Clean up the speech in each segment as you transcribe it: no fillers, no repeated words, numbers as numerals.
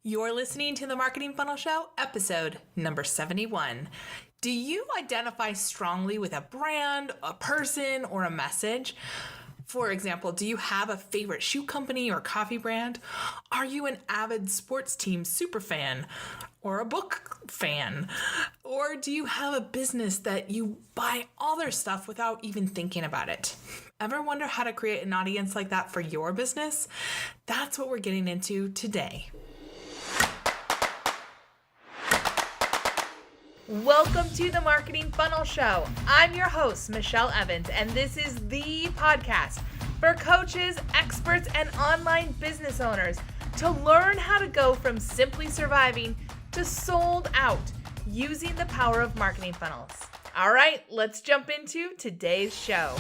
You're listening to the Marketing Funnel Show, episode number 71. Do you identify strongly with a brand, a person, or a message? For example, do you have a favorite shoe company or coffee brand? Are you an avid sports team superfan or a book fan? Or do you have a business that you buy all their stuff without even thinking about it? Ever wonder how to create an audience like that for your business? That's what we're getting into today. Welcome to the Marketing Funnel Show. I'm your host, Michelle Evans, and this is the podcast for coaches, experts, and online business owners to learn how to go from simply surviving to sold out using the power of marketing funnels. All right, let's jump into today's show.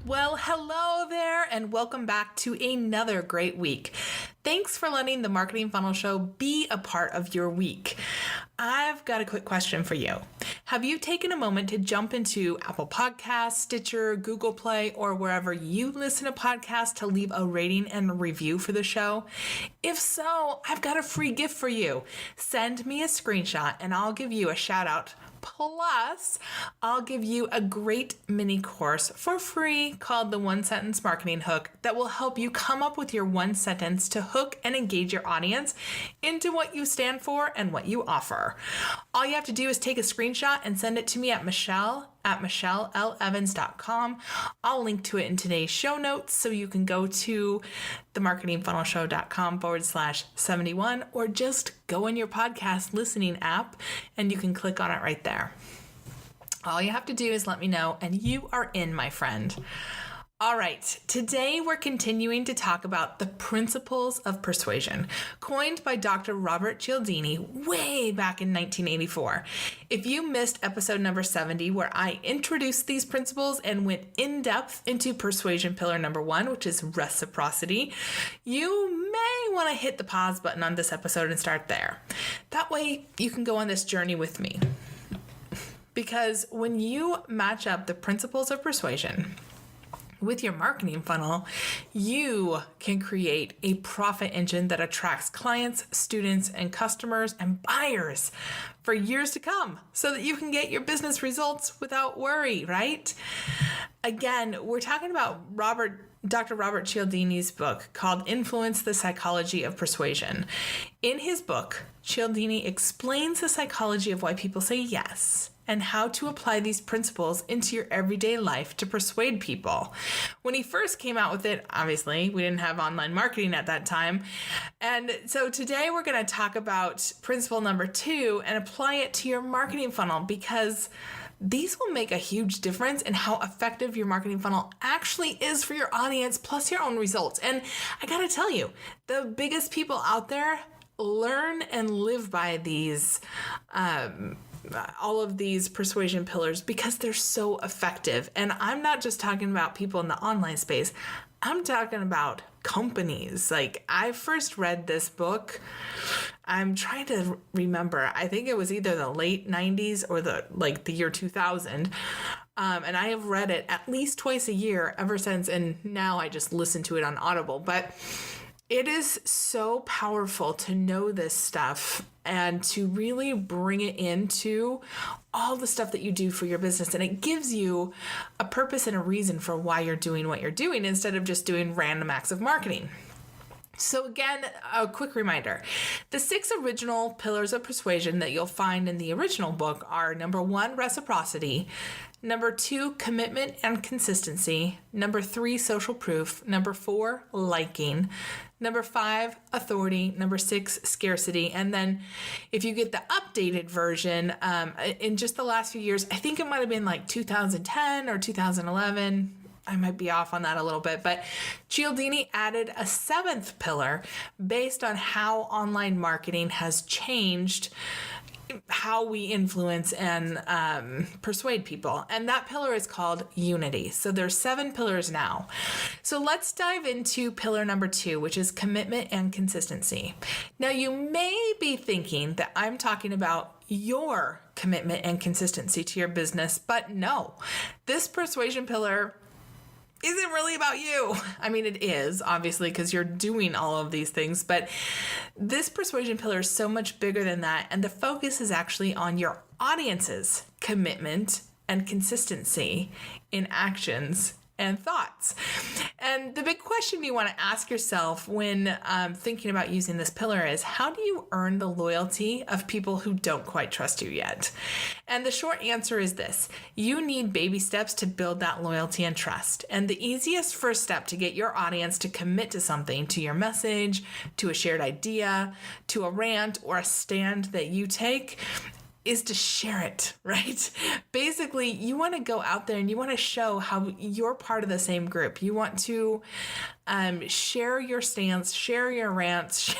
Well, hello there, and welcome back to another great week. Thanks for letting the Marketing Funnel Show be a part of your week. I've got a quick question for you. Have you taken a moment to jump into Apple Podcasts, Stitcher, Google Play, or wherever you listen to podcasts to leave a rating and a review for the show? If so, I've got a free gift for you. Send me a screenshot and I'll give you a shout out. Plus, I'll give you a great mini course for free called the One Sentence Marketing Hook that will help you come up with your one sentence to hook and engage your audience into what you stand for and what you offer. All you have to do is take a screenshot and send it to me at michelle@michellelevans.com. I'll link to it in today's show notes so you can go to themarketingfunnelshow.com/71 or just go in your podcast listening app and you can click on it right there. All you have to do is let me know and you are in, my friend. All right, today we're continuing to talk about the principles of persuasion, coined by Dr. Robert Cialdini way back in 1984. If you missed episode number 70, where I introduced these principles and went in depth into persuasion pillar number 1, which is reciprocity, you may want to hit the pause button on this episode and start there. That way you can go on this journey with me. Because when you match up the principles of persuasion with your marketing funnel, you can create a profit engine that attracts clients, students, and customers and buyers for years to come so that you can get your business results without worry, right? Again, we're talking about Dr. Robert Cialdini's book called Influence: The Psychology of Persuasion. In his book, Cialdini explains the psychology of why people say yes and how to apply these principles into your everyday life to persuade people. When he first came out with it, obviously, we didn't have online marketing at that time. And so today we're going to talk about principle number 2 and apply it to your marketing funnel, because these will make a huge difference in how effective your marketing funnel actually is for your audience, plus your own results. And I gotta tell you, the biggest people out there learn and live by these all of these persuasion pillars because they're so effective. And I'm not just talking about people in the online space. I'm talking about companies. Like, I first read this book, I'm trying to remember, I think it was either the late 90s or the year 2000. And I have read it at least twice a year ever since. And now I just listen to it on Audible. But it is so powerful to know this stuff and to really bring it into all the stuff that you do for your business. And it gives you a purpose and a reason for why you're doing what you're doing instead of just doing random acts of marketing. So again, a quick reminder. The 6 original pillars of persuasion that you'll find in the original book are: number 1, reciprocity; number 2, commitment and consistency; number 3, social proof; number 4, liking; number 5, authority; number 6, scarcity. And then if you get the updated version, in just the last few years, I think it might have been like 2010 or 2011. I might be off on that a little bit, but Cialdini added a 7th pillar based on how online marketing has changed how we influence and persuade people. And that pillar is called unity. So there's 7 pillars now. So let's dive into pillar number 2, which is commitment and consistency. Now, you may be thinking that I'm talking about your commitment and consistency to your business, but no, this persuasion pillar isn't really about you. I mean, it is, obviously, because you're doing all of these things, but this persuasion pillar is so much bigger than that. And the focus is actually on your audience's commitment and consistency in actions and thoughts. And the big question you want to ask yourself when thinking about using this pillar is, how do you earn the loyalty of people who don't quite trust you yet? And the short answer is this: you need baby steps to build that loyalty and trust. And the easiest first step to get your audience to commit to something, to your message, to a shared idea, to a rant or a stand that you take, is to share it, right? Basically, you want to go out there and you want to show how you're part of the same group. You want to share your stance, share your rants,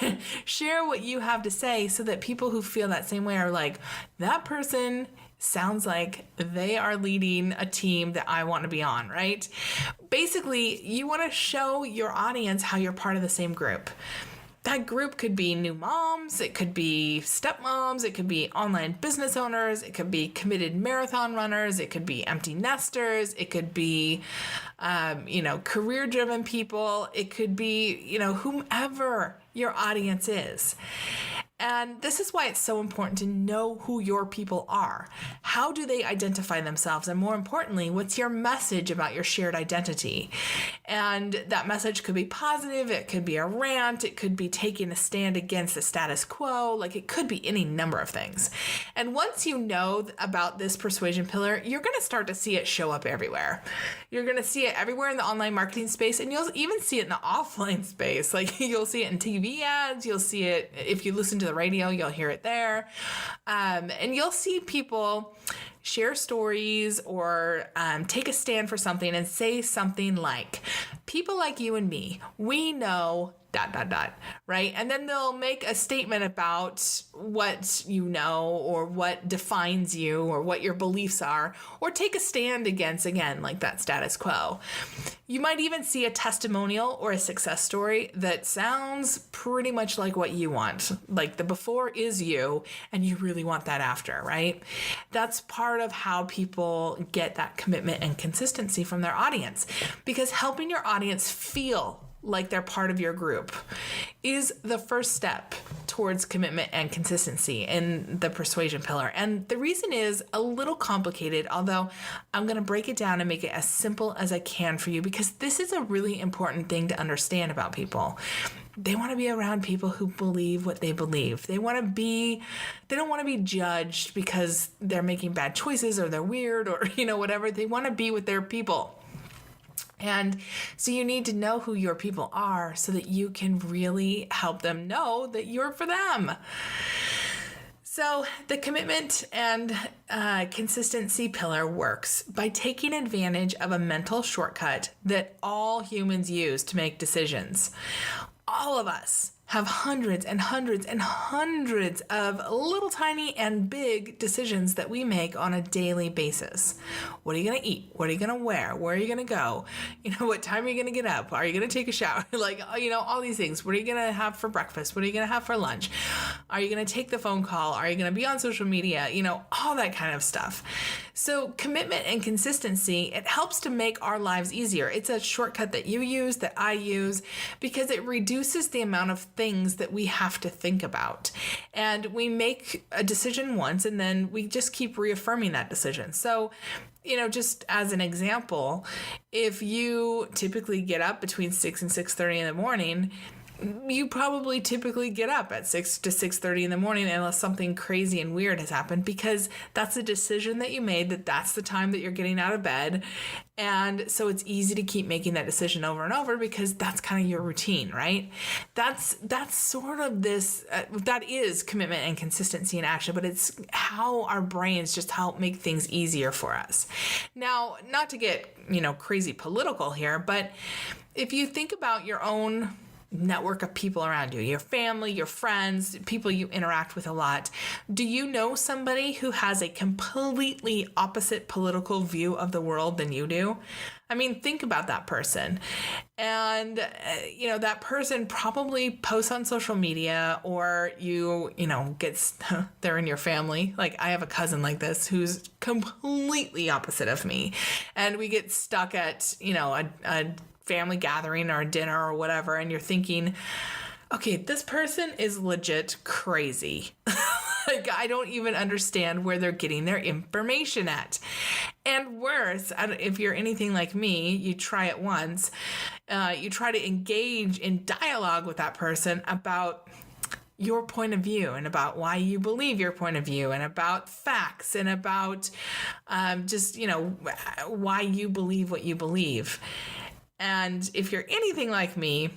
share what you have to say, so that people who feel that same way are like, that person sounds like they are leading a team that I want to be on, right? Basically, you want to show your audience how you're part of the same group. That group could be new moms, it could be stepmoms, it could be online business owners, it could be committed marathon runners, it could be empty nesters, it could be, career-driven people, it could be, whomever your audience is. And this is why it's so important to know who your people are. How do they identify themselves? And more importantly, what's your message about your shared identity? And that message could be positive, it could be a rant, it could be taking a stand against the status quo, like it could be any number of things. And once you know about this persuasion pillar, you're going to start to see it show up everywhere. You're going to see it everywhere in the online marketing space, and you'll even see it in the offline space. Like you'll see it in TV ads, you'll see it if you listen to the radio, you'll hear it there. And you'll see people share stories or take a stand for something and say something like, people like you and me, we know ... right? And then they'll make a statement about what you know or what defines you or what your beliefs are, or take a stand against, again, like that status quo. You might even see a testimonial or a success story that sounds pretty much like what you want. Like the before is you, and you really want that after, right? That's part of how people get that commitment and consistency from their audience, because helping your audience feel like they're part of your group is the first step towards commitment and consistency in the persuasion pillar. And the reason is a little complicated, although I'm going to break it down and make it as simple as I can for you, because this is a really important thing to understand about people. They want to be around people who believe what they believe. They don't want to be judged because they're making bad choices or they're weird or, whatever. They want to be with their people. And so you need to know who your people are so that you can really help them know that you're for them. So the commitment and consistency pillar works by taking advantage of a mental shortcut that all humans use to make decisions. All of us have hundreds and hundreds and hundreds of little tiny and big decisions that we make on a daily basis. What are you going to eat? What are you going to wear? Where are you going to go? What time are you going to get up? Are you going to take a shower? All these things. What are you going to have for breakfast? What are you going to have for lunch? Are you going to take the phone call? Are you going to be on social media? All that kind of stuff. So commitment and consistency, it helps to make our lives easier. It's a shortcut that you use, that I use, because it reduces the amount of things that we have to think about. And we make a decision once and then we just keep reaffirming that decision. So, just as an example, if you typically get up between 6 and 6:30 in the morning, you probably typically get up at 6 to 6:30 in the morning unless something crazy and weird has happened, because that's a decision that you made, that's the time that you're getting out of bed. And so it's easy to keep making that decision over and over because that's kind of your routine, right? That's sort of this, that is commitment and consistency in action, but it's how our brains just help make things easier for us. Now, not to get, crazy political here, but if you think about your own network of people around you, your family, your friends, people you interact with a lot. Do you know somebody who has a completely opposite political view of the world than you do? I mean, think about that person. And, that person probably posts on social media, or gets, they're in your family. Like, I have a cousin like this who's completely opposite of me. And we get stuck at, a family gathering or a dinner or whatever. And you're thinking, okay, this person is legit crazy. Like, I don't even understand where they're getting their information at. And worse, if you're anything like me, you try it once, you try to engage in dialogue with that person about your point of view and about why you believe your point of view and about facts and about why you believe what you believe. And if you're anything like me,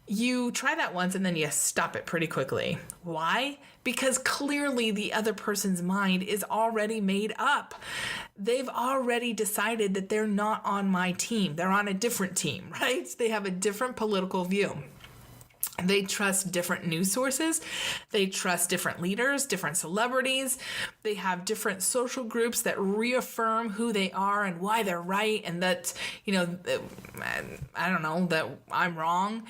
you try that once and then you stop it pretty quickly. Why? Because clearly the other person's mind is already made up. They've already decided that they're not on my team. They're on a different team, right? They have a different political view. They trust different news sources. They trust different leaders, different celebrities. They have different social groups that reaffirm who they are and why they're right, and that, that I'm wrong.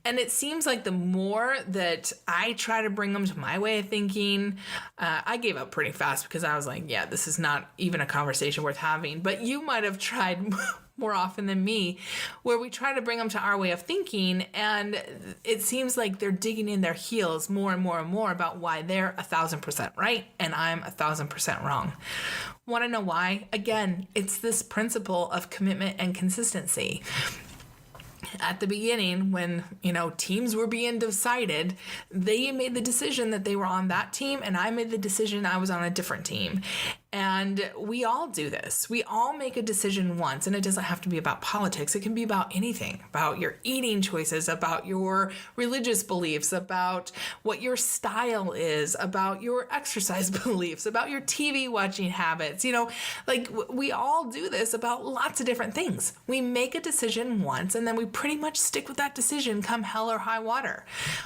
And it seems like the more that I try to bring them to my way of thinking, I gave up pretty fast because I was like, yeah, this is not even a conversation worth having. But you might have tried more often than me, where we try to bring them to our way of thinking, and it seems like they're digging in their heels more and more and more about why they're 1,000% right and I'm 1,000% wrong. Want to know why? Again, it's this principle of commitment and consistency. At the beginning, when, teams were being decided, they made the decision that they were on that team, and I made the decision I was on a different team. And we all do this. We all make a decision once, and it doesn't have to be about politics. It can be about anything, about your eating choices, about your religious beliefs, about what your style is, about your exercise beliefs, about your TV watching habits. We all do this about lots of different things. We make a decision once, and then we pretty much stick with that decision come hell or high water.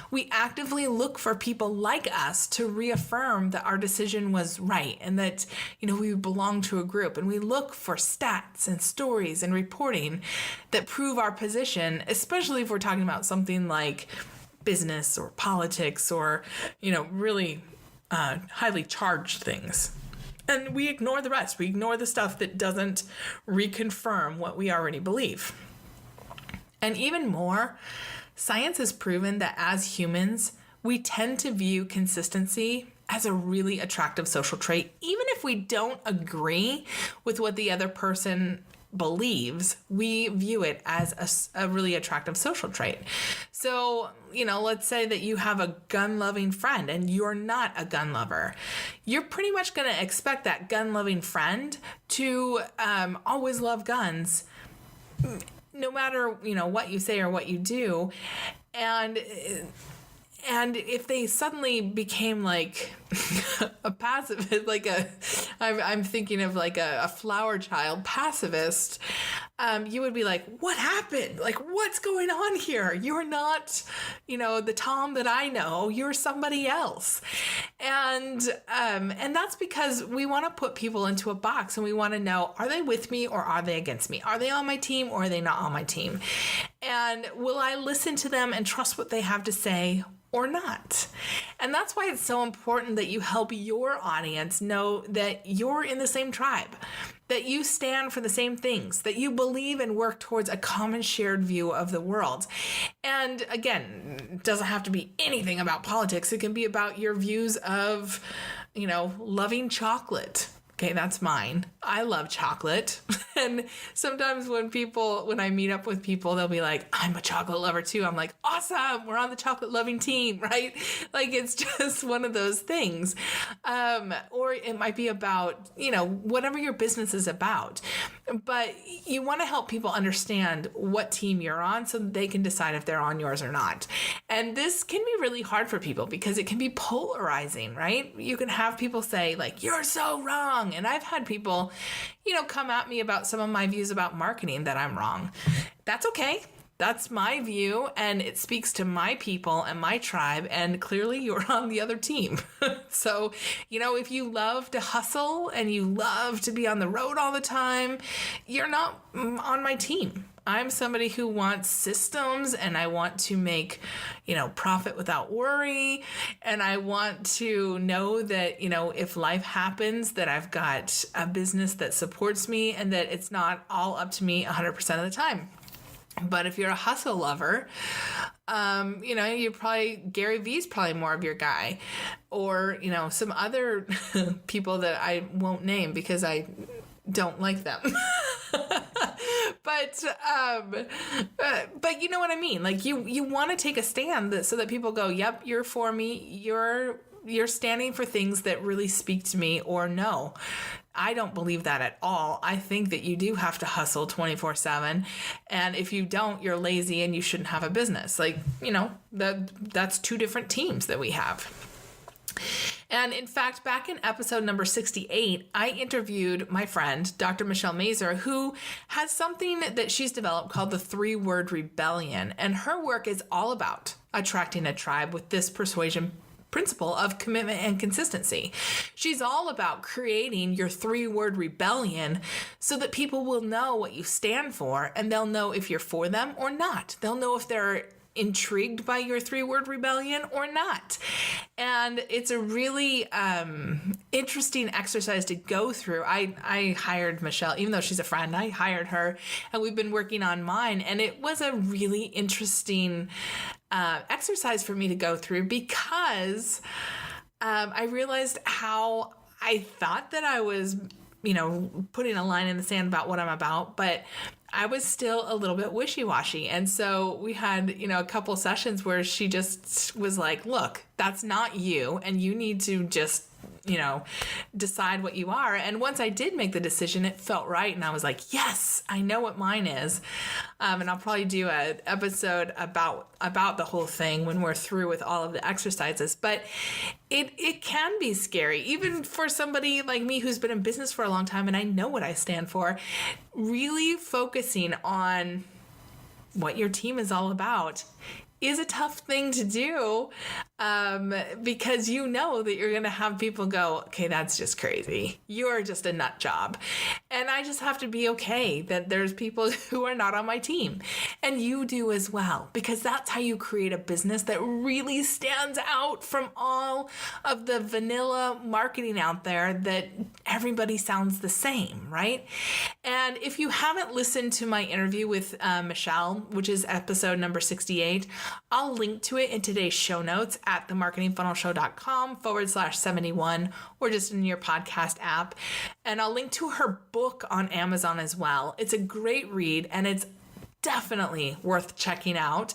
We actively look for people like us to reaffirm that our decision was right and that we belong to a group, and we look for stats and stories and reporting that prove our position, especially if we're talking about something like business or politics or, really highly charged things. And we ignore the rest. We ignore the stuff that doesn't reconfirm what we already believe. And even more, science has proven that as humans, we tend to view consistency as a really attractive social trait. Even if we don't agree with what the other person believes, we view it as a really attractive social trait. So, let's say that you have a gun-loving friend and you're not a gun lover. You're pretty much going to expect that gun-loving friend to always love guns, no matter, what you say or what you do. And if they suddenly became like a pacifist, I'm thinking of like a flower child pacifist, you would be like, what happened? Like, what's going on here? You're not, the Tom that I know. You're somebody else. And that's because we want to put people into a box, and we want to know, are they with me or are they against me? Are they on my team or are they not on my team? And will I listen to them and trust what they have to say or not? And that's why it's so important that you help your audience know that you're in the same tribe, that you stand for the same things, that you believe and work towards a common shared view of the world. And again, it doesn't have to be anything about politics. It can be about your views of, loving chocolate. Okay, that's mine. I love chocolate. And sometimes when I meet up with people, they'll be like, I'm a chocolate lover too. I'm like, awesome, we're on the chocolate loving team, right? Like, it's just one of those things. Or it might be about, whatever your business is about. But you want to help people understand what team you're on so that they can decide if they're on yours or not. And this can be really hard for people because it can be polarizing, right? You can have people say, like, you're so wrong. And I've had people, come at me about some of my views about marketing that I'm wrong. That's okay. That's my view, and it speaks to my people and my tribe, and clearly you're on the other team. So, if you love to hustle and you love to be on the road all the time, you're not on my team. I'm somebody who wants systems, and I want to make, profit without worry. And I want to know that, if life happens, that I've got a business that supports me and that it's not all up to me 100% of the time. But if you're a hustle lover, you're probably, Gary Vee's probably more of your guy, or, some other people that I won't name because I don't like them. But you know what I mean? Like you want to take a stand so that people go, yep, you're for me. You're standing for things that really speak to me, or no. I don't believe that at all. I think that you do have to hustle 24/7. And if you don't, you're lazy and you shouldn't have a business. Like, that's two different teams that we have. And in fact, back in episode number 68, I interviewed my friend, Dr. Michelle Mazur, who has something that she's developed called the 3-word rebellion. And her work is all about attracting a tribe with this persuasion principle of commitment and consistency. She's all about creating your 3-word rebellion so that people will know what you stand for, and they'll know if you're for them or not. They'll know if they're intrigued by your 3-word rebellion or not. And it's a really interesting exercise to go through. I hired Michelle, even though she's a friend, I hired her, and we've been working on mine. And it was a really interesting exercise for me to go through, because I realized how I thought that I was, putting a line in the sand about what I'm about, but I was still a little bit wishy-washy. And so we had, a couple sessions where she just was like, look, that's not you, and you need to just, decide what you are. And once I did make the decision, it felt right. And I was like, yes, I know what mine is. And I'll probably do an episode about the whole thing when we're through with all of the exercises. But it can be scary, even for somebody like me who's been in business for a long time and I know what I stand for. Really focusing on what your team is all about is a tough thing to do, because you know that you're going to have people go, okay, that's just crazy. You're just a nut job. And I just have to be okay that there's people who are not on my team. And you do as well, because that's how you create a business that really stands out from all of the vanilla marketing out there that everybody sounds the same, right? And if you haven't listened to my interview with Michelle, which is episode number 68, I'll link to it in today's show notes at themarketingfunnelshow.com/71, or just in your podcast app. And I'll link to her book on Amazon as well. It's a great read, and it's definitely worth checking out,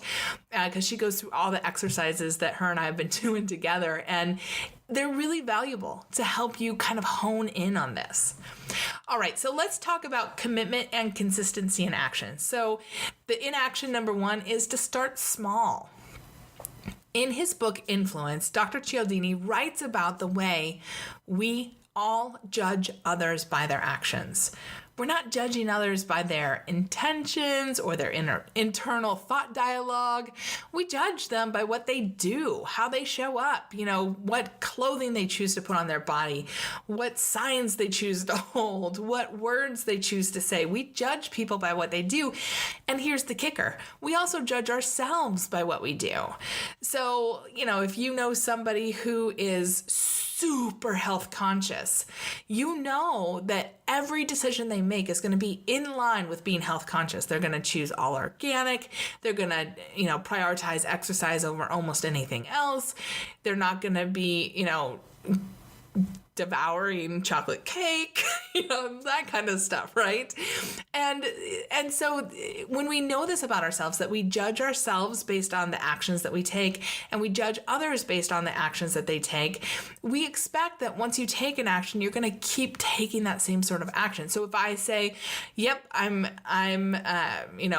because she goes through all the exercises that her and I have been doing together, and they're really valuable to help you kind of hone in on this. All right, so let's talk about commitment and consistency in action. So the inaction number 1 is to start small. In his book, Influence, Dr. Cialdini writes about the way we all judge others by their actions. We're not judging others by their intentions or their internal thought dialogue. We judge them by what they do, how they show up, what clothing they choose to put on their body, what signs they choose to hold, what words they choose to say. We judge people by what they do. And here's the kicker. We also judge ourselves by what we do. So, if you know somebody who is super health conscious, you know that every decision they make is going to be in line with being health conscious. They're going to choose all organic. They're going to, prioritize exercise over almost anything else. They're not going to be, devouring chocolate cake, that kind of stuff, right? And so when we know this about ourselves, that we judge ourselves based on the actions that we take, and we judge others based on the actions that they take, we expect that once you take an action, you're going to keep taking that same sort of action. So if I say, yep, I'm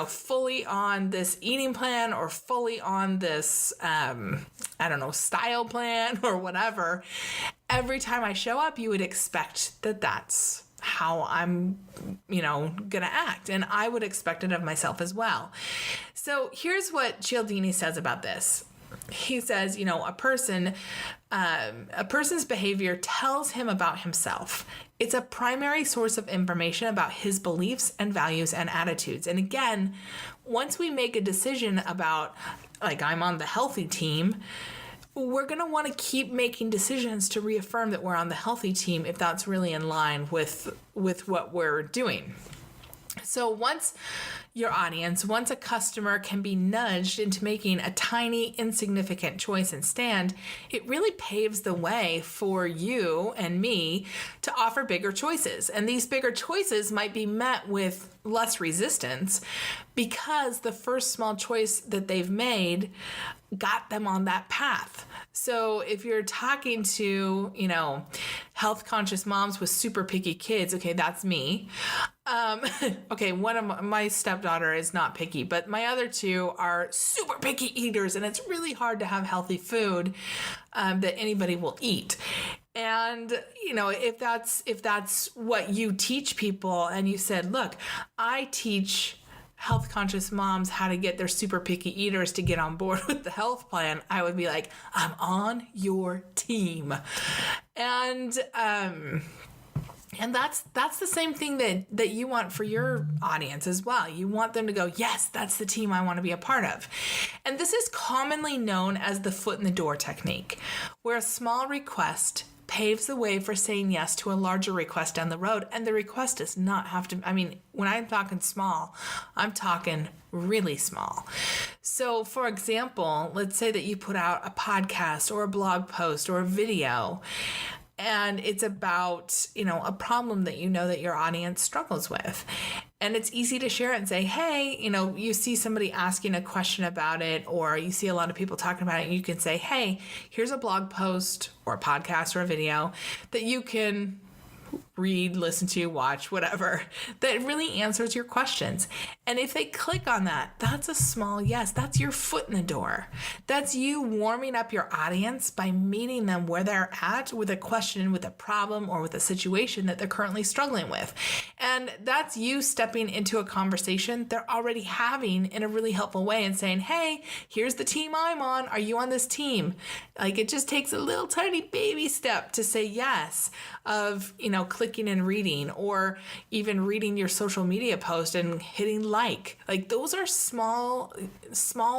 fully on this eating plan, or fully on this, style plan or whatever, every time I show up, you would expect that that's how I'm, going to act. And I would expect it of myself as well. So here's what Cialdini says about this. He says, a person's behavior tells him about himself. It's a primary source of information about his beliefs and values and attitudes. And again, once we make a decision about, like, I'm on the healthy team, we're going to want to keep making decisions to reaffirm that we're on the healthy team if that's really in line with what we're doing. So once a customer can be nudged into making a tiny, insignificant choice and stand, it really paves the way for you and me to offer bigger choices. And these bigger choices might be met with less resistance because the first small choice that they've made got them on that path. So if you're talking to, health conscious moms with super picky kids, okay, that's me. Okay, one of my stepdaughter is not picky, but my other two are super picky eaters, and it's really hard to have healthy food that anybody will eat. And, if that's what you teach people, and you said, look, I teach health conscious moms how to get their super picky eaters to get on board with the health plan, I would be like, I'm on your team. And that's the same thing that you want for your audience as well. You want them to go, yes, that's the team I want to be a part of. And this is commonly known as the foot in the door technique, where a small request paves the way for saying yes to a larger request down the road. And the request does not have to, when I'm talking small, I'm talking really small. So for example, let's say that you put out a podcast or a blog post or a video, and it's about, a problem that that your audience struggles with. And it's easy to share it and say, hey, you see somebody asking a question about it, or you see a lot of people talking about it, and you can say, hey, here's a blog post or a podcast or a video that you can read, listen to, watch, whatever, that really answers your questions. And if they click on that, that's a small yes. That's your foot in the door. That's you warming up your audience by meeting them where they're at with a question, with a problem, or with a situation that they're currently struggling with. And that's you stepping into a conversation they're already having in a really helpful way and saying, hey, here's the team I'm on. Are you on this team? Like, it just takes a little tiny baby step to say yes of, clicking and reading, or even reading your social media post and hitting like those are small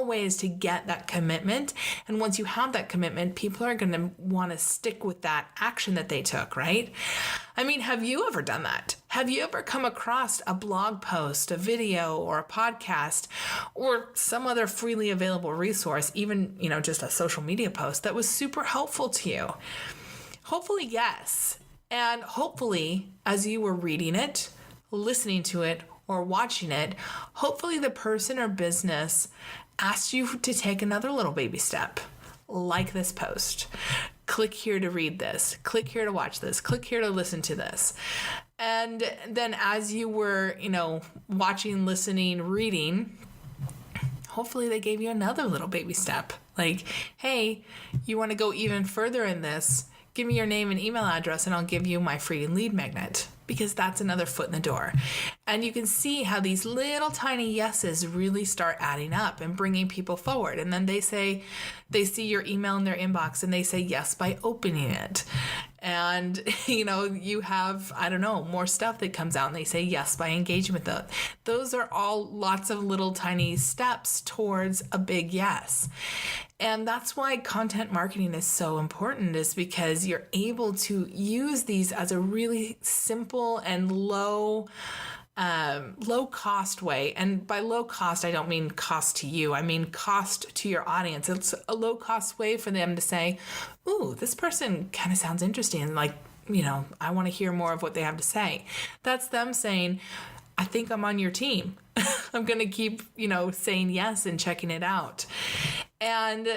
ways to get that commitment. And once you have that commitment, people are going to want to stick with that action that they took, right? Have you ever done that? Have you ever come across a blog post, a video, or a podcast, or some other freely available resource, even, just a social media post that was super helpful to you? Hopefully, yes. And hopefully, as you were reading it, listening to it, or watching it, hopefully the person or business asked you to take another little baby step, like this post. Click here to read this. Click here to watch this. Click here to listen to this. And then as you were, watching, listening, reading, hopefully they gave you another little baby step. Like, hey, you want to go even further in this? Give me your name and email address and I'll give you my free lead magnet, because that's another foot in the door. And you can see how these little tiny yeses really start adding up and bringing people forward. And then they see your email in their inbox and they say yes by opening it. And, you have, more stuff that comes out and they say yes by engaging with it. Those are all lots of little tiny steps towards a big yes. And that's why content marketing is so important, is because you're able to use these as a really simple and low cost way. And by low cost, I don't mean cost to you. I mean cost to your audience. It's a low cost way for them to say, ooh, this person kind of sounds interesting. Like, I want to hear more of what they have to say. That's them saying, I think I'm on your team. I'm going to keep, saying yes and checking it out. And,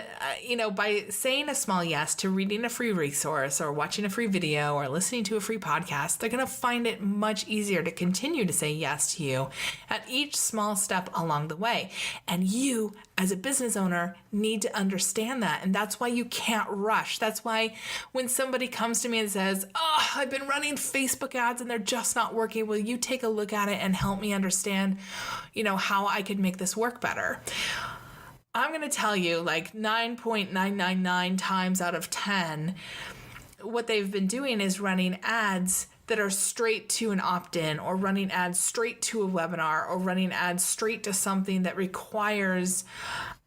by saying a small yes to reading a free resource or watching a free video or listening to a free podcast, they're going to find it much easier to continue to say yes to you at each small step along the way. And you, as a business owner, need to understand that. And that's why you can't rush. That's why when somebody comes to me and says, "Oh, I've been running Facebook ads and they're just not working. Will you take a look at it and help me understand, how I could make this work better?" I'm going to tell you, like 9.999 times out of 10, what they've been doing is running ads that are straight to an opt-in, or running ads straight to a webinar, or running ads straight to something that requires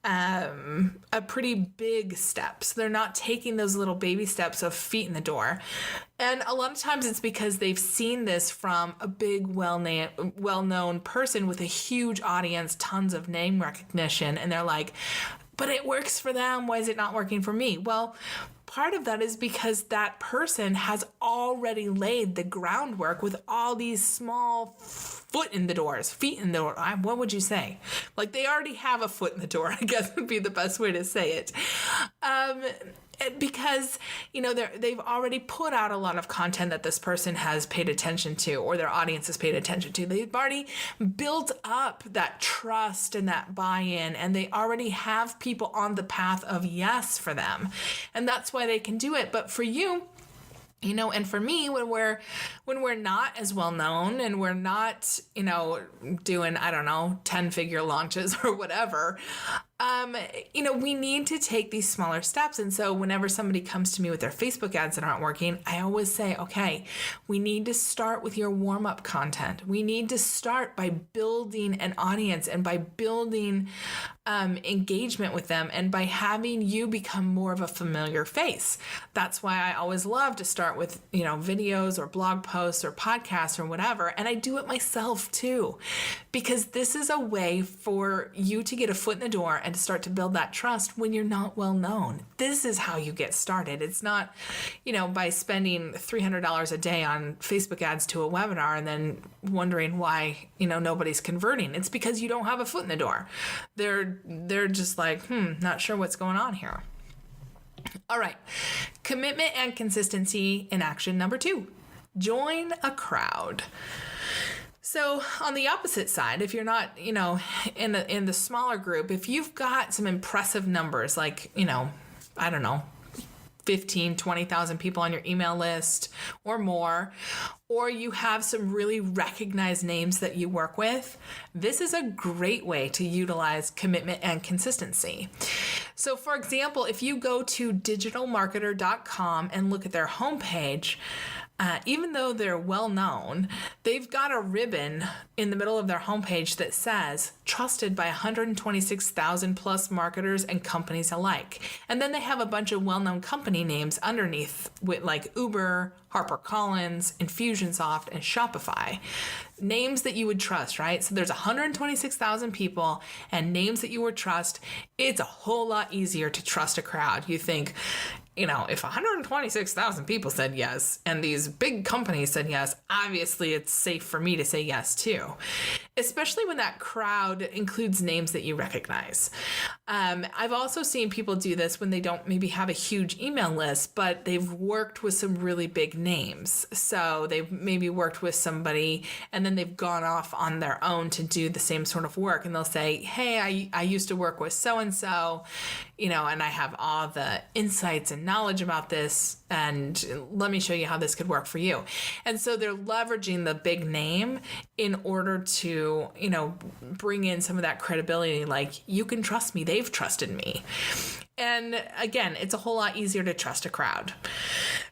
a pretty big steps. They're not taking those little baby steps of feet in the door. And a lot of times it's because they've seen this from a big, well-known person with a huge audience, tons of name recognition. And they're like, but it works for them. Why is it not working for me? Well, part of that is because that person has already laid the groundwork with all these small feet in the door. What would you say? Like, they already have a foot in the door, I guess would be the best way to say it. Because, they've already put out a lot of content that this person has paid attention to, or their audience has paid attention to. They've already built up that trust and that buy-in, and they already have people on the path of yes for them. And that's why they can do it. But for you, and for me, when we're not as well known and we're not, doing, 10-figure launches or whatever, we need to take these smaller steps. And so whenever somebody comes to me with their Facebook ads that aren't working, I always say, okay, we need to start with your warm-up content. We need to start by building an audience and by building engagement with them, and by having you become more of a familiar face. That's why I always love to start with, videos or blog posts or podcasts or whatever. And I do it myself too, because this is a way for you to get a foot in the door and to start to build that trust when you're not well known. This is how you get started. It's not, by spending $300 a day on Facebook ads to a webinar and then wondering why, nobody's converting. It's because you don't have a foot in the door. They're just like, not sure what's going on here. All right. Commitment and consistency in action number 2. Join a crowd. So on the opposite side, if you're not, in the smaller group, if you've got some impressive numbers, like, 15, 20,000 people on your email list or more, or you have some really recognized names that you work with, this is a great way to utilize commitment and consistency. So for example, if you go to digitalmarketer.com and look at their homepage, even though they're well known, they've got a ribbon in the middle of their homepage that says trusted by 126,000 plus marketers and companies alike. And then they have a bunch of well-known company names underneath, with like Uber, HarperCollins, Infusionsoft, and Shopify. Names that you would trust, right? So there's 126,000 people and names that you would trust. It's a whole lot easier to trust a crowd. You think, if 126,000 people said yes and these big companies said yes, obviously it's safe for me to say yes too, especially when that crowd includes names that you recognize. I've also seen people do this when they don't maybe have a huge email list, but they've worked with some really big names. So they've maybe worked with somebody and then they've gone off on their own to do the same sort of work. And they'll say, hey, I used to work with so-and-so, and I have all the insights and knowledge about this, and let me show you how this could work for you. And so they're leveraging the big name in order to, bring in some of that credibility, like, you can trust me, they've trusted me. And again, it's a whole lot easier to trust a crowd.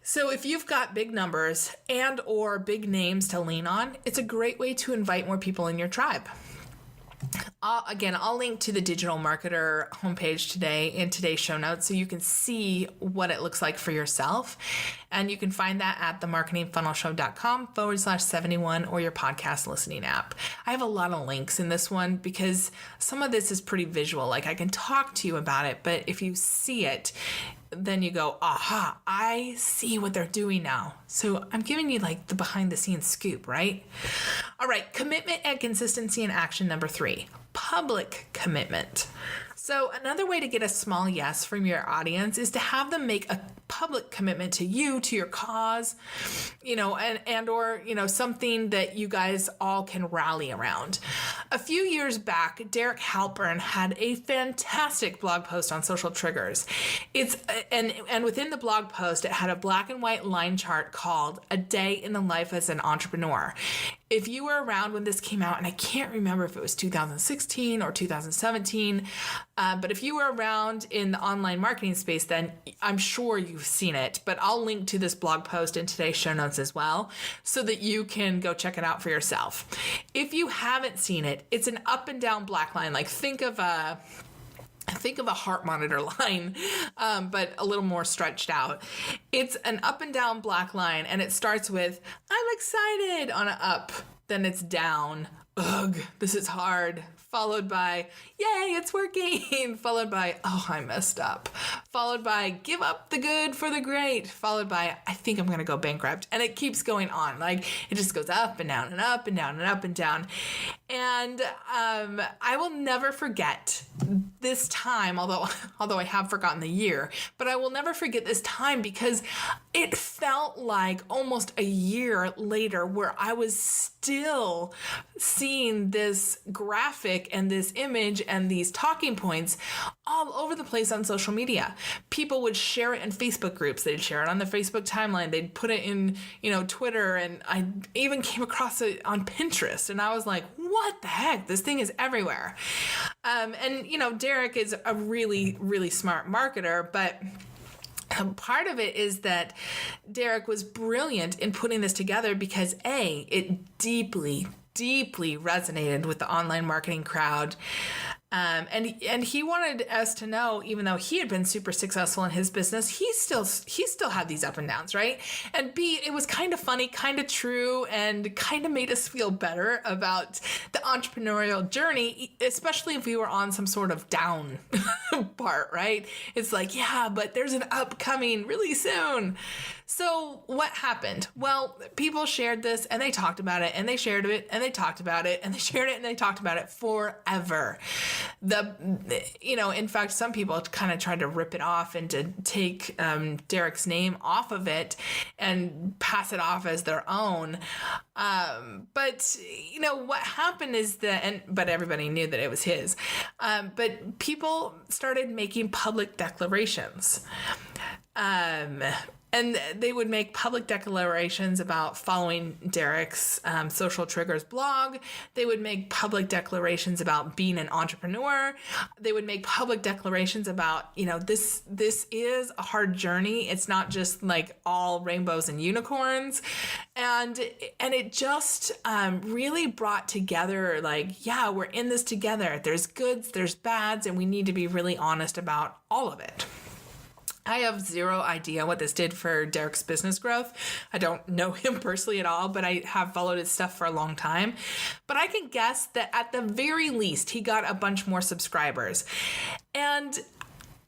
So if you've got big numbers and or big names to lean on, it's a great way to invite more people in your tribe. I'll link to the Digital Marketer homepage today in today's show notes so you can see what it looks like for yourself. And you can find that at themarketingfunnelshow.com/71 or your podcast listening app. I have a lot of links in this one because some of this is pretty visual. Like, I can talk to you about it, but if you see it, then you go, aha, I see what they're doing now. So I'm giving you like the behind the scenes scoop, right? All right, commitment and consistency in action number 3, public commitment. So another way to get a small yes from your audience is to have them make a public commitment to you, to your cause, and or, something that you guys all can rally around. A few years back, Derek Halpern had a fantastic blog post on social triggers. And within the blog post, it had a black and white line chart called A Day in the Life as an Entrepreneur. If you were around when this came out, and I can't remember if it was 2016 or 2017, but if you were around in the online marketing space, then I'm sure you've seen it. But I'll link to this blog post in today's show notes as well, so that you can go check it out for yourself. If you haven't seen it, it's an up and down black line. Like think of a heart monitor line, but a little more stretched out. It's an up and down black line, and it starts with, I'm excited on an up, then it's down, ugh, this is hard, followed by, yay, it's working, followed by, oh, I messed up, followed by, give up the good for the great, followed by, I think I'm going to go bankrupt. And it keeps going on. Like, it just goes up and down and up and down and up and down. And I will never forget this time, although I have forgotten the year, but I will never forget this time, because it felt like almost a year later where I was still seeing this graphic and this image and these talking points all over the place on social media. People would share it in Facebook groups. They'd share it on the Facebook timeline. They'd put it in, Twitter. And I even came across it on Pinterest. And I was like, what the heck? This thing is everywhere. Derek is a really, really smart marketer, but part of it is that Derek was brilliant in putting this together because it deeply resonated with the online marketing crowd. And he wanted us to know, even though he had been super successful in his business, he still had these up and downs, right? And B, it was kind of funny, kind of true, and kind of made us feel better about the entrepreneurial journey, especially if we were on some sort of down part, right? It's like, yeah, but there's an up coming really soon. So what happened? Well, people shared this and they talked about it, and they shared it and they talked about it, and they shared it and they talked about it forever. In fact, some people kind of tried to rip it off and to take Derek's name off of it and pass it off as their own. But what happened is but everybody knew that it was his. But people started making public declarations. And they would make public declarations about following Derek's Social Triggers blog. They would make public declarations about being an entrepreneur. They would make public declarations about, this is a hard journey. It's not just like all rainbows and unicorns. And it just really brought together, like, yeah, we're in this together. There's goods, there's bads, and we need to be really honest about all of it. I have zero idea what this did for Derek's business growth. I don't know him personally at all, but I have followed his stuff for a long time. But I can guess that at the very least, he got a bunch more subscribers. And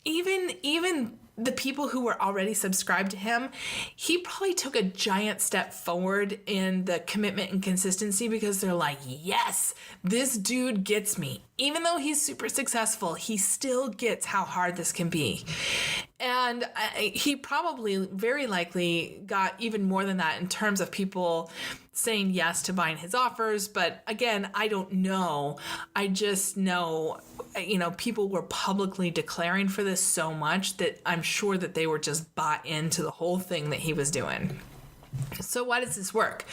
even the people who were already subscribed to him, he probably took a giant step forward in the commitment and consistency, because they're like, yes, this dude gets me. Even though he's super successful, he still gets how hard this can be. And he probably very likely got even more than that in terms of people saying yes to buying his offers. But again, I don't know. I just know, people were publicly declaring for this so much that I'm sure that they were just bought into the whole thing that he was doing. So why does this work?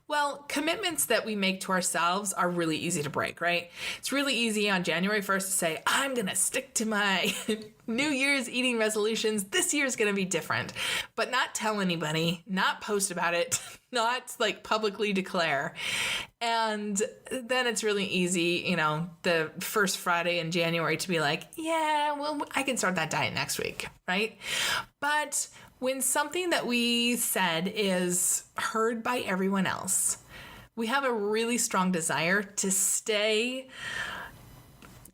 Well, commitments that we make to ourselves are really easy to break, right? It's really easy on January 1st to say, I'm going to stick to my New Year's eating resolutions. This year's going to be different, but not tell anybody, not post about it, not like publicly declare. And then it's really easy, the first Friday in January to be like, yeah, well, I can start that diet next week, right? But when something that we said is heard by everyone else, we have a really strong desire to stay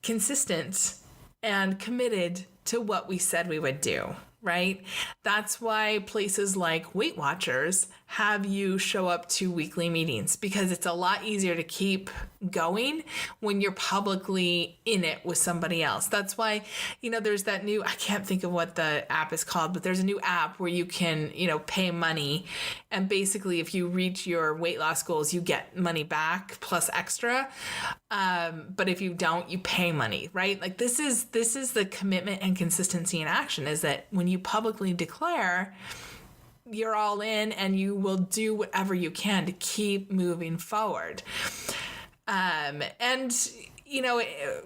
consistent and committed to what we said we would do, right? That's why places like Weight Watchers have you show up to weekly meetings, because it's a lot easier to keep going when you're publicly in it with somebody else. That's why, there's that new, I can't think of what the app is called, but there's a new app where you can, pay money. And basically, if you reach your weight loss goals, you get money back plus extra. But if you don't, you pay money, right? Like this is the commitment and consistency in action, is that when you publicly declare you're all in and you will do whatever you can to keep moving forward.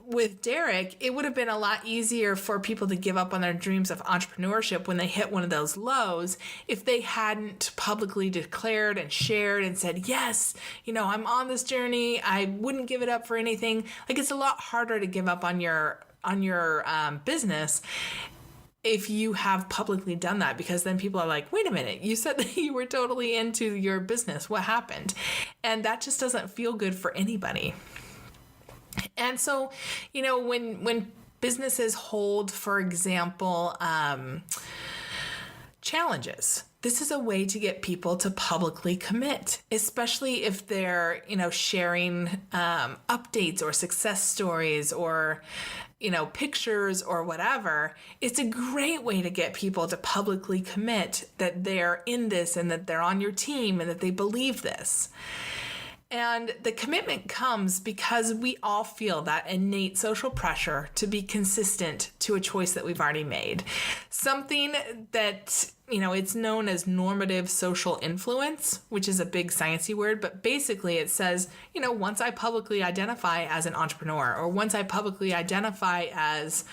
With Derek, it would have been a lot easier for people to give up on their dreams of entrepreneurship when they hit one of those lows if they hadn't publicly declared and shared and said, yes, I'm on this journey. I wouldn't give it up for anything. Like, it's a lot harder to give up on your business if you have publicly done that, because then people are like, wait a minute, you said that you were totally into your business. What happened? And that just doesn't feel good for anybody. And so, when businesses hold, for example, challenges, this is a way to get people to publicly commit, especially if they're, sharing updates or success stories or, pictures or whatever. It's a great way to get people to publicly commit that they're in this and that they're on your team and that they believe this. And the commitment comes because we all feel that innate social pressure to be consistent to a choice that we've already made. Something that, it's known as normative social influence, which is a big sciencey word, but basically it says, once I publicly identify as an entrepreneur, or once I publicly identify as,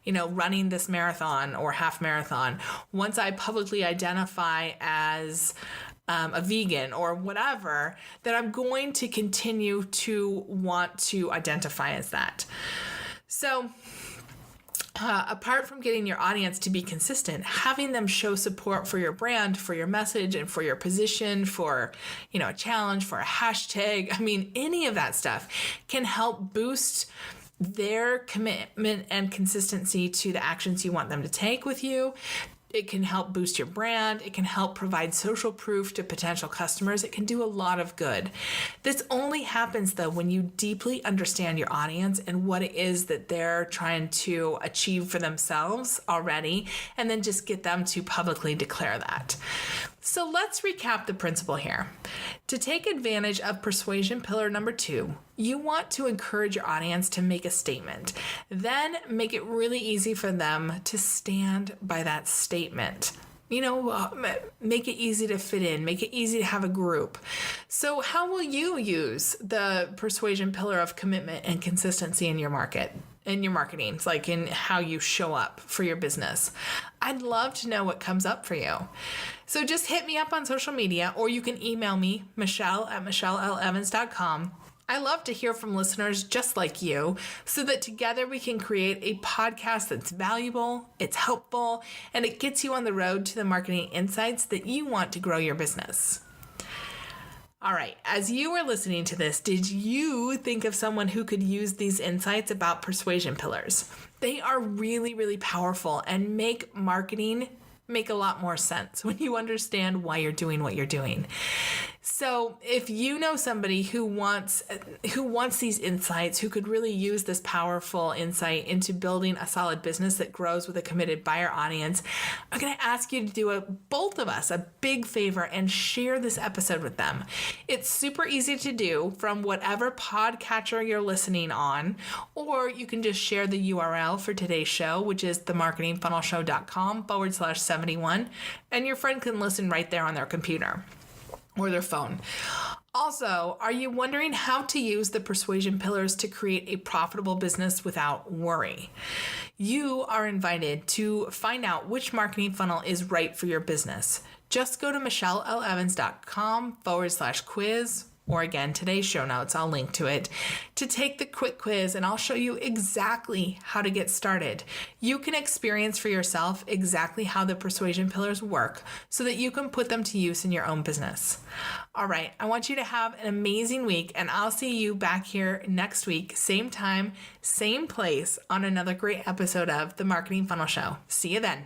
running this marathon or half marathon, once I publicly identify as a vegan or whatever, that I'm going to continue to want to identify as that. So apart from getting your audience to be consistent, having them show support for your brand, for your message, and for your position, for, a challenge, for a hashtag, any of that stuff can help boost their commitment and consistency to the actions you want them to take with you. It can help boost your brand. It can help provide social proof to potential customers. It can do a lot of good. This only happens, though, when you deeply understand your audience and what it is that they're trying to achieve for themselves already, and then just get them to publicly declare that. So let's recap the principle here. To take advantage of persuasion pillar number 2, you want to encourage your audience to make a statement. Then make it really easy for them to stand by that statement. Make it easy to fit in, make it easy to have a group. So how will you use the persuasion pillar of commitment and consistency in your marketing? It's like in how you show up for your business. I'd love to know what comes up for you. So just hit me up on social media, or you can email me, michelle@michellelevans.com. I love to hear from listeners just like you, so that together we can create a podcast that's valuable, it's helpful, and it gets you on the road to the marketing insights that you want to grow your business. All right, as you were listening to this, did you think of someone who could use these insights about persuasion pillars? They are really, really powerful and make marketing make a lot more sense when you understand why you're doing what you're doing. So if you know somebody who wants these insights, who could really use this powerful insight into building a solid business that grows with a committed buyer audience, I'm going to ask you to do both of us a big favor and share this episode with them. It's super easy to do from whatever podcatcher you're listening on, or you can just share the URL for today's show, which is themarketingfunnelshow.com/71, and your friend can listen right there on their computer or their phone. Also, are you wondering how to use the persuasion pillars to create a profitable business without worry? You are invited to find out which marketing funnel is right for your business. Just go to michellelevans.com/quiz, or again, today's show notes, I'll link to it, to take the quick quiz and I'll show you exactly how to get started. You can experience for yourself exactly how the persuasion pillars work so that you can put them to use in your own business. All right, I want you to have an amazing week and I'll see you back here next week, same time, same place on another great episode of The Marketing Funnel Show. See you then.